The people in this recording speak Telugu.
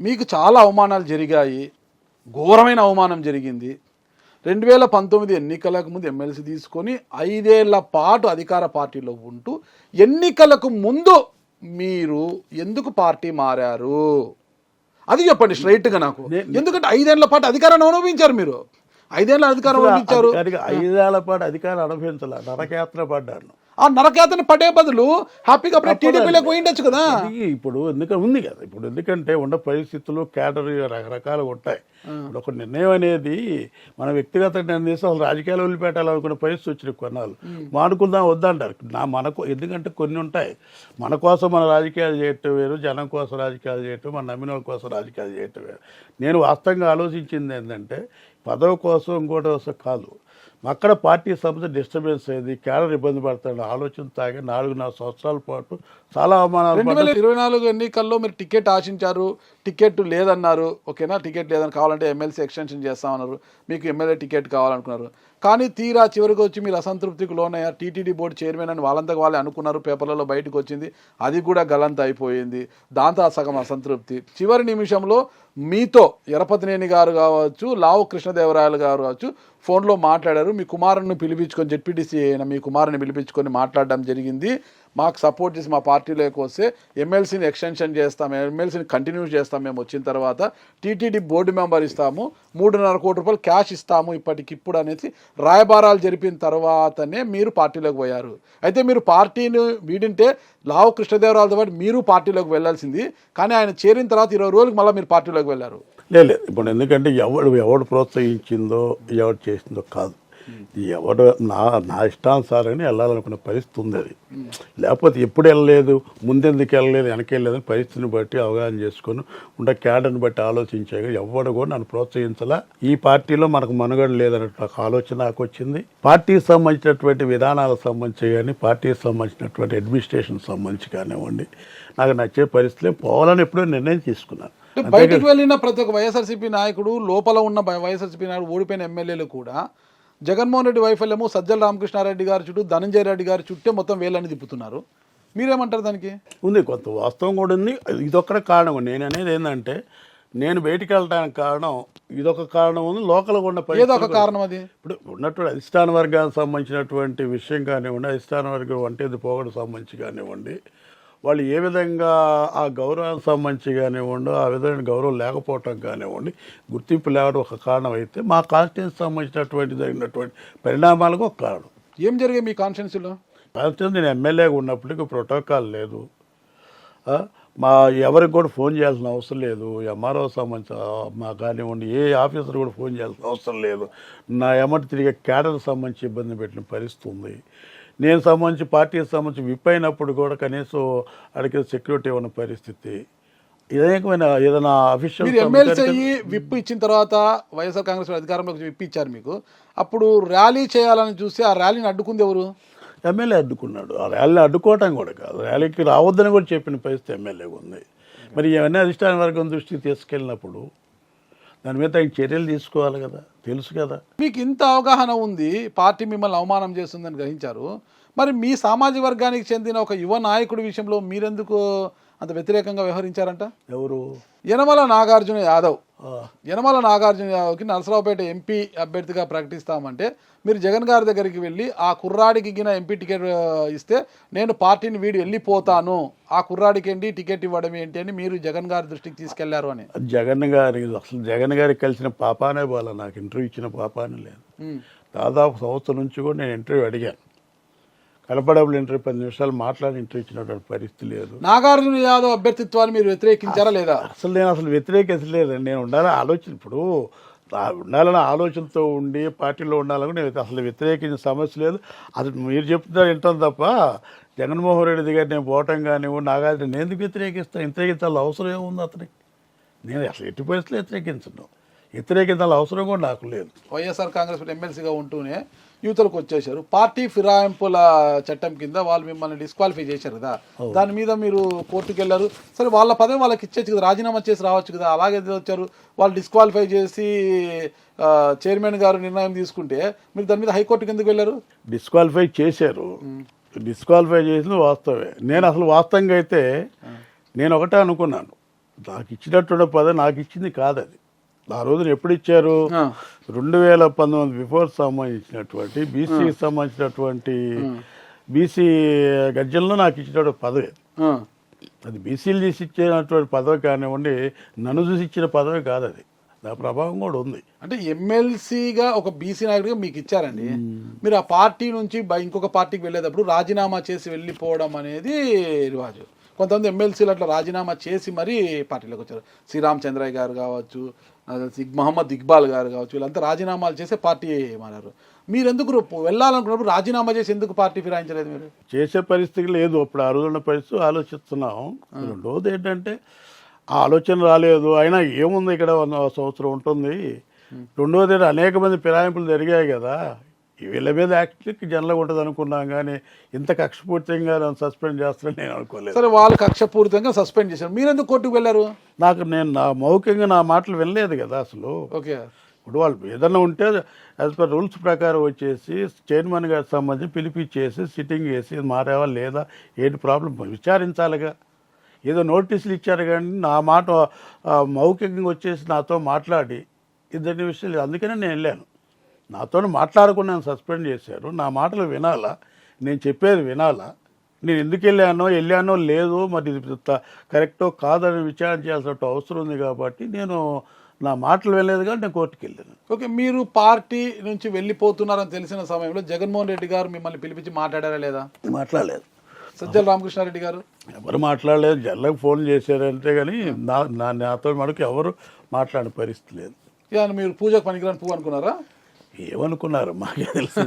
మీకు చాలా అవమానాలు జరిగాయి, ఘోరమైన అవమానం జరిగింది. 2019 ఎన్నికలకు ముందు ఎమ్మెల్సీ తీసుకొని 5 ఏళ్ల పాటు అధికార పార్టీలో ఉంటూ ఎన్నికలకు ముందు మీరు ఎందుకు పార్టీ మారారు? అది చెప్పండి స్ట్రైట్గా నాకు. ఎందుకంటే 5 ఏళ్ల పాటు అధికారాన్ని అనుభవించారు మీరు. 5 ఏళ్ళ అధికారం అనుభవించారు. 5 ఏళ్ల పాటు అధికారం అనుభవించాల, నరకయాత్ర పడ్డాను. ఆ నరకయాత్ర పడే బదులు హ్యాపీగా టీడీపీలోకి పోయిండొచ్చు కదా. ఇప్పుడు ఎందుకంటే ఉంది కదా, ఇప్పుడు ఎందుకంటే ఉన్న పరిస్థితులు క్యాడర్ రకరకాలుగా ఉంటాయి. ఇప్పుడు ఒక నిర్ణయం అనేది మన వ్యక్తిగత నిర్ణయం చేసి అసలు రాజకీయాలు వదిలిపెట్టాలనుకునే పరిస్థితి వచ్చిన కొన్నాళ్ళు మానుకుందాం వద్దంటారు. మనకు ఎందుకంటే కొన్ని ఉంటాయి, మన కోసం మన రాజకీయాలు చేయటం వేరు, జనం కోసం రాజకీయాలు చేయటం, మన నమ్మిన వాళ్ళ కోసం రాజకీయాలు చేయటం వేరు. నేను వాస్తవంగా ఆలోచించింది ఏంటంటే పదవి కోసం ఇంకోటి కోసం కాదు, అక్కడ పార్టీ సంస్థ డిస్టర్బెన్స్ అయింది, క్యాడర్ ఇబ్బంది పడతాడు ఆలోచన తాగి 4 సంవత్సరాల పాటు చాలా అవమానాలు. 2024 ఎన్నికల్లో మీరు టికెట్ ఆశించారు, టికెట్ లేదన్నారు. ఓకేనా, టికెట్ లేదని కావాలంటే ఎమ్మెల్సీ ఎక్స్టెన్షన్ చేస్తామన్నారు, మీకు ఎమ్మెల్యే టికెట్ కావాలనుకున్నారు. కానీ తీరా చివరికి వచ్చి మీరు అసంతృప్తికి లోనయ్యారు. టీటీడీ బోర్డు చైర్మన్ అని వాళ్ళంతకు వాళ్ళే అనుకున్నారు, పేపర్లలో బయటకు వచ్చింది, అది కూడా గలంత అయిపోయింది. దాంతో సగం అసంతృప్తి. చివరి నిమిషంలో మీతో ఎరపతినేని గారు కావచ్చు, లావు కృష్ణదేవరాయలు గారు కావచ్చు ఫోన్లో మాట్లాడారు. మీ కుమారుని పిలిపించుకొని, జెడ్పీటీసీ అయిన మీ కుమారుని పిలిపించుకొని మాట్లాడడం జరిగింది. మాకు సపోర్ట్ చేసి మా పార్టీలోకి వస్తే ఎమ్మెల్సీని ఎక్స్టెన్షన్ చేస్తాం, ఎమ్మెల్సీని కంటిన్యూ చేస్తాం, మేము వచ్చిన తర్వాత టీటీడీ బోర్డు మెంబర్ ఇస్తాము, 3.5 కోట్ల రూపాయలు క్యాష్ ఇస్తాము ఇప్పటికిప్పుడు అనేసి రాయబారాలు జరిపిన తర్వాతనే మీరు పార్టీలోకి పోయారు. అయితే మీరు పార్టీని వీడింటే లావు కృష్ణదేవరాయలతో పాటు మీరు పార్టీలోకి వెళ్ళాల్సింది, కానీ ఆయన చేరిన తర్వాత 20 రోజులకు మళ్ళీ మీరు పార్టీలోకి వెళ్ళారు. లేదు, ఇప్పుడు ఎందుకంటే ఎవడు ప్రోత్సహించిందో ఎవడు చేసిందో కాదు, ఎవడు నా ఇష్టానుసారని వెళ్ళాలనుకున్న పరిస్థితి ఉంది. అది లేకపోతే ఎప్పుడు వెళ్ళలేదు, ముందెందుకు వెళ్ళలేదు, వెనక్కి వెళ్ళలేదని పరిస్థితిని బట్టి అవగాహన చేసుకొని ఉండే క్యాడర్ని బట్టి ఆలోచించే ఎవడు కూడా నన్ను ప్రోత్సహించాలా. ఈ పార్టీలో మనకు మనుగడ లేదన్నట్టు ఒక ఆలోచన నాకు వచ్చింది. పార్టీకి సంబంధించినటువంటి విధానాలకు సంబంధించి కానీ, పార్టీకి సంబంధించినటువంటి అడ్మినిస్ట్రేషన్ సంబంధించి కానివ్వండి, నాకు నచ్చే పరిస్థితులే పోవాలని ఎప్పుడో నిర్ణయం తీసుకున్నాను. బయటకు వెళ్ళిన ప్రతి ఒక్క వైఎస్ఆర్సీపీ నాయకుడు, లోపల ఉన్న వైఎస్ఆర్సీపీ నాయకుడు, ఓడిపోయిన ఎమ్మెల్యేలు కూడా జగన్మోహన్ రెడ్డి వైఫల్యము సజ్జల రామకృష్ణారెడ్డి గారి చుట్టూ, ధనంజయ రెడ్డి గారి చుట్టే మొత్తం వేళ్ళని తిప్పుతున్నారు. మీరేమంటారు దానికి? ఉంది, కొంత వాస్తవం కూడా ఉంది. ఇదొక్కడే కారణం. నేను అనేది ఏంటంటే, నేను బయటికి వెళ్ళడానికి కారణం ఇదొక కారణం ఉంది, లోకల్గా ఉన్న ఏదొక కారణం. అది ఇప్పుడు ఉన్నటువంటి అధిష్టాన వర్గానికి సంబంధించినటువంటి విషయం కానివ్వండి, అధిష్టాన వర్గం వంటేది పోగొట్టు సంబంధించి కానివ్వండి, వాళ్ళు ఏ విధంగా ఆ గౌరవానికి సంబంధించి కానివ్వండి, ఆ విధమైన గౌరవం లేకపోవటం కానివ్వండి, గుర్తింపు లేవడం ఒక కారణం అయితే, మా కాన్స్టిట్యూన్సీ సంబంధించినటువంటి జరిగినటువంటి పరిణామాలకు ఒక కారణం. ఏం జరిగాయి మీ కాన్స్టిట్యూన్సీలో? కాన్స్టిట్యూన్సీ నేను ఎమ్మెల్యేగా ఉన్నప్పటికీ ప్రోటోకాల్ లేదు, మా ఎవరికి కూడా ఫోన్ చేయాల్సిన అవసరం లేదు, ఎంఆర్ఓ సంబంధించిన మా కానివ్వండి ఏ ఆఫీసర్ కూడా ఫోన్ చేయాల్సిన అవసరం లేదు. నా ఎమ్మటి తిరిగే క్యాడర్కి సంబంధించి ఇబ్బంది పెట్టిన పరిస్థితి ఉంది. నేను సంబంధించి పార్టీకి సంబంధించి విప్ అయినప్పుడు కూడా కనీసం అడిగే సెక్యూరిటీ ఉన్న పరిస్థితి. ఏదైనా ఏదైనా అఫీషియల్ ఎమ్మెల్సీ విప్ ఇచ్చిన తర్వాత వైఎస్ఆర్ కాంగ్రెస్ అధికారంలోకి విప్ ఇచ్చారు మీకు, అప్పుడు ర్యాలీ చేయాలని చూస్తే ఆ ర్యాలీని అడ్డుకుంది ఎవరు? ఎమ్మెల్యే అడ్డుకున్నాడు. ఆ ర్యాలీని అడ్డుకోవటం కూడా కాదు, ర్యాలీకి రావద్దని కూడా చెప్పిన పరిస్థితి ఎమ్మెల్యేగా ఉంది. మరి ఇవన్నీ అధిష్టాన వర్గం దృష్టికి తీసుకెళ్ళినప్పుడు దాని మీద ఆయన చర్యలు తీసుకోవాలి కదా, తెలుసు కదా. మీకు ఇంత అవగాహన ఉంది, పార్టీ మిమ్మల్ని అవమానం చేస్తుందని గ్రహించారు. మరి మీ సామాజిక వర్గానికి చెందిన ఒక యువ నాయకుడి విషయంలో మీరెందుకు అంత వ్యతిరేకంగా వ్యవహరించారంట? ఎవరు? యనమల నాగార్జున యాదవ్. యనమల నాగార్జున యాదవ్కి నరసరావుపేట ఎంపీ అభ్యర్థిగా ప్రకటిస్తామంటే మీరు జగన్ గారి దగ్గరికి వెళ్ళి ఆ కుర్రాడికి గిన ఎంపీ టికెట్ ఇస్తే నేను పార్టీని వీడి వెళ్ళిపోతాను, ఆ కుర్రాడికి ఏంటి టికెట్ ఇవ్వడం ఏంటి అని మీరు జగన్ గారి దృష్టికి తీసుకెళ్లారు అని. జగన్ గారికి కలిసిన పాపానే పోలే, నాకు ఇంటర్వ్యూ ఇచ్చిన పాపానే లేదు. దాదాపు సంవత్సరం నుంచి కూడా నేను ఇంటర్వ్యూ అడిగాను, కనపడబుల్ ఇంటర్వ్యూ 10 నిమిషాలు మాట్లాడి ఇంటర్వ్యూ ఇచ్చినటువంటి పరిస్థితి లేదు. నాగార్జున యాదవ్ అభ్యర్థిత్వాన్ని మీరు వ్యతిరేకించారా లేదా? నేను వ్యతిరేకించలేదండి. నేను ఉండాలని ఆలోచన, ఇప్పుడు ఉండాలన్న ఆలోచనతో ఉండి పార్టీలో ఉండాలని నేను అసలు వ్యతిరేకించిన సమస్య లేదు. అది మీరు చెప్తున్నారు వింటాను తప్ప, జగన్మోహన్ రెడ్డి దగ్గర నేను పోవటం కానివ్వండి, నాగార్జున నేను ఎందుకు వ్యతిరేకిస్తాను? వ్యతిరేకించాలి అవసరం ఏముంది అతనికి? నేను అసలు ఎట్టి పరిస్థితులు వ్యతిరేకించాలి అవసరం కూడా నాకు లేదు. వైఎస్ఆర్ కాంగ్రెస్ ఎమ్మెల్సీగా ఉంటూనే యువతలకు వచ్చేసారు. పార్టీ ఫిరాయింపుల చట్టం కింద వాళ్ళు మిమ్మల్ని డిస్క్వాలిఫై చేశారు కదా, దాని మీద మీరు కోర్టుకు వెళ్ళారు. సరే, వాళ్ళ పదవి వాళ్ళకి ఇచ్చేచ్చు కదా, రాజీనామా చేసి రావచ్చు కదా, అలాగే వచ్చారు. వాళ్ళు డిస్క్వాలిఫై చేసి చైర్మన్ గారు నిర్ణయం తీసుకుంటే మీరు దాని మీద హైకోర్టుకి ఎందుకు వెళ్ళారు? డిస్క్వాలిఫై చేశారు, డిస్క్వాలిఫై చేసింది వాస్తవే. నేను అసలు వాస్తవంగా అయితే నేను ఒకటే అనుకున్నాను, నాకు ఇచ్చినటువంటి పదవి నాకు ఇచ్చింది కాదు అది. ఆ రోజున ఎప్పుడు ఇచ్చారు? ఆ. 2019 బిఫోర్ సంబంధించినటువంటి బీసీకి సంబంధించినటువంటి బీసీ గర్జనలో నాకు ఇచ్చినటువంటి పదవి అది. ఆ. అది బీసీలు తీసి ఇచ్చినటువంటి పదవి కానివ్వండి, నన్ను చూసి ఇచ్చిన పదవి కాదు అది. నా ప్రభావం కూడా ఉంది. అంటే ఎమ్మెల్సీగా ఒక బీసీ నాయకుడిగా మీకు ఇచ్చారండి. మీరు ఆ పార్టీ నుంచి ఇంకొక పార్టీకి వెళ్ళేటప్పుడు రాజీనామా చేసి వెళ్ళిపోవడం అనేది రివాజు. కొంతమంది ఎమ్మెల్సీలు అట్లా రాజీనామా చేసి మరీ పార్టీలోకి వచ్చారు. శ్రీరామచంద్రయ్య గారు కావచ్చు, మహమ్మద్ ఇక్బాల్ గారు కావచ్చు, వీళ్ళంతా రాజీనామాలు చేసే పార్టీ మారారు. మీరు ఎందుకు వెళ్ళాలనుకున్నప్పుడు రాజీనామా చేసి ఎందుకు పార్టీ ఫిరాయించలేదు? మీరు చేసే పరిస్థితి లేదు అప్పుడు. ఆ రోజున్న పరిస్థితి ఆలోచిస్తున్నాం. రెండవది ఏంటంటే ఆ ఆలోచన రాలేదు. అయినా ఏముంది, ఇక్కడ 1 సంవత్సరం ఉంటుంది. రెండవది అనేక మంది ఫిరాయింపులు జరిగాయి కదా, వీళ్ళ మీద యాక్చువల్లీ జనరల్గా ఉంటుంది అనుకున్నాం, కానీ ఇంత కక్షపూర్తిగా నన్ను సస్పెండ్ చేస్తారని నేను అనుకోలేదు. సరే, వాళ్ళు కక్షపూరితంగా సస్పెండ్ చేశారు, మీరు ఎందుకు కోర్టుకు వెళ్ళారు? నేను నా మౌఖికంగా నా మాటలు వినలేదు కదా అసలు. ఓకే. ఇప్పుడు వాళ్ళు ఏదన్నా ఉంటే యాజ్ పర్ రూల్స్ ప్రకారం వచ్చేసి చైర్మన్ గారికి సంబంధించి పిలిపించేసి సిట్టింగ్ చేసి మారేవా లేదా ఏంటి ప్రాబ్లం విచారించాలిగా. ఏదో నోటీసులు ఇచ్చారు కానీ నా మాట మౌఖికంగా వచ్చేసి నాతో మాట్లాడి ఇద్దరి విషయాలు. అందుకనే నేను వెళ్ళాను. నాతో మాట్లాడకుండా సస్పెండ్ చేశారు. నా మాటలు వినాలా, నేను చెప్పేది వినాలా, నేను ఎందుకు వెళ్ళానో లేదో మరి ఇది కరెక్టో కాదని విచారణ చేయాల్సిన అవసరం ఉంది. కాబట్టి నేను నా మాటలు వెళ్ళలేదు కానీ నేను కోర్టుకు వెళ్ళాను. ఓకే, మీరు పార్టీ నుంచి వెళ్ళిపోతున్నారని తెలిసిన సమయంలో జగన్మోహన్ రెడ్డి గారు మిమ్మల్ని పిలిపించి మాట్లాడారా లేదా? మాట్లాడలేదు. సజ్జల రామకృష్ణారెడ్డి గారు ఎవరు మాట్లాడలేదు. జల్లకు ఫోన్ చేశారంటే కానీ నాతో మనకు ఎవరు మాట్లాడిన పరిస్థితి లేదు. మీరు పూజకు పనికిరాని పువ్వు అనుకున్నారా? ఏమనుకున్నారు మాకే తెలుసు.